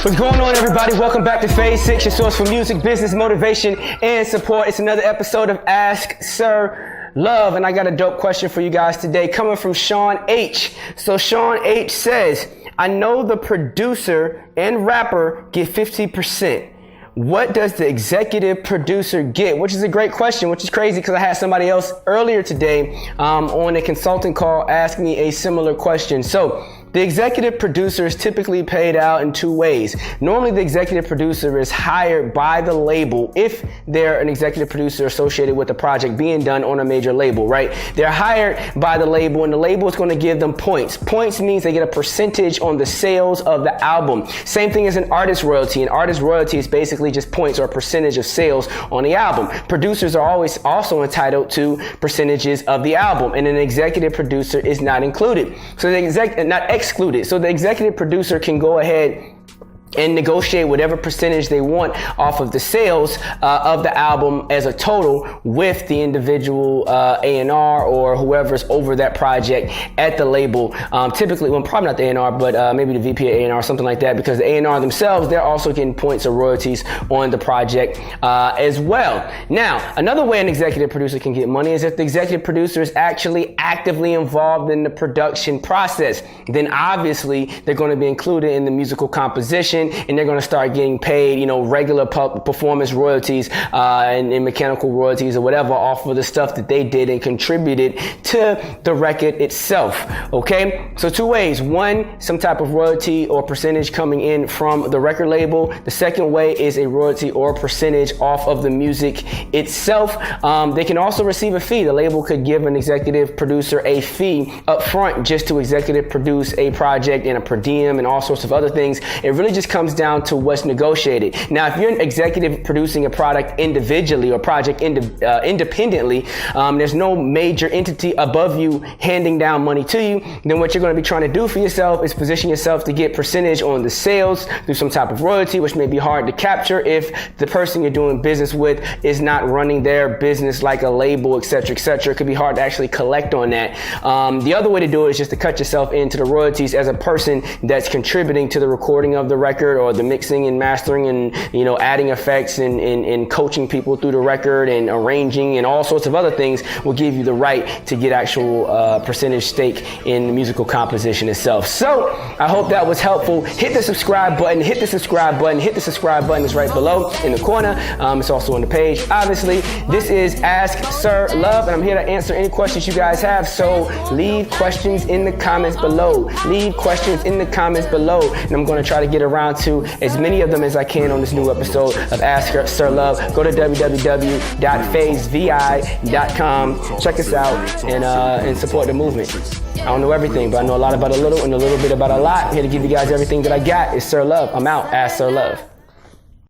What's going on, everybody? Welcome back to Phase 6, your source for music, business, motivation, and support. It's another episode of Ask Sir Love, and I got a dope question for you guys today coming from Sean H. So Sean H says, I know the producer and rapper get 50%. What does the executive producer get? Which is a great question, which is crazy because I had somebody else earlier today on a consulting call ask me a similar question. So the executive producer is typically paid out in two ways. Normally, the executive producer is hired by the label if they're an executive producer associated with a project being done on a major label, right? They're hired by the label, and the label is going to give them points. Points means they get a percentage on the sales of the album. Same thing as an artist royalty. An artist royalty is basically just points or a percentage of sales on the album. Producers are always also entitled to percentages of the album, and an executive producer is not included. So the excluded. So the executive producer can go ahead and negotiate whatever percentage they want off of the sales of the album as a total with the individual A&R or whoever's over that project at the label. Typically, well, probably not the A&R, but maybe the VP of A&R or something like that, because the A&R themselves, they're also getting points or royalties on the project as well. Now, another way an executive producer can get money is if the executive producer is actually actively involved in the production process. Then obviously, they're going to be included in the musical composition, and they're going to start getting paid, regular performance royalties and mechanical royalties or whatever off of the stuff that they did and contributed to the record itself. Okay, so two ways. One, some type of royalty or percentage coming in from the record label. The second way is a royalty or percentage off of the music itself. They can also receive a fee. The label could give an executive producer a fee up front just to executive produce a project and a per diem and all sorts of other things. It really just comes down to what's negotiated. Now, if you're an executive producing a product individually or project independently, there's no major entity above you handing down money to you, then what you're going to be trying to do for yourself is position yourself to get percentage on the sales through some type of royalty, which may be hard to capture if the person you're doing business with is not running their business like a label, etc., etc. It could be hard to actually collect on that. The other way to do it is just to cut yourself into the royalties as a person that's contributing to the recording of the record or the mixing and mastering and adding effects and coaching people through the record and arranging and all sorts of other things will give you the right to get actual percentage stake in the musical composition itself. So I hope that was helpful. Hit the subscribe button, hit the subscribe button, hit the subscribe button is right below in the corner. It's also on the page. Obviously, this is Ask Sir Love, and I'm here to answer any questions you guys have. So leave questions in the comments below. Leave questions in the comments below, and I'm going to try to get around to as many of them as I can on this new episode of Ask Sir Love. Go to www.phasevi.com. Check us out and support the movement. I don't know everything, but I know a lot about a little and a little bit about a lot. I'm here to give you guys everything that I got. It's Sir Love. I'm out. Ask Sir Love.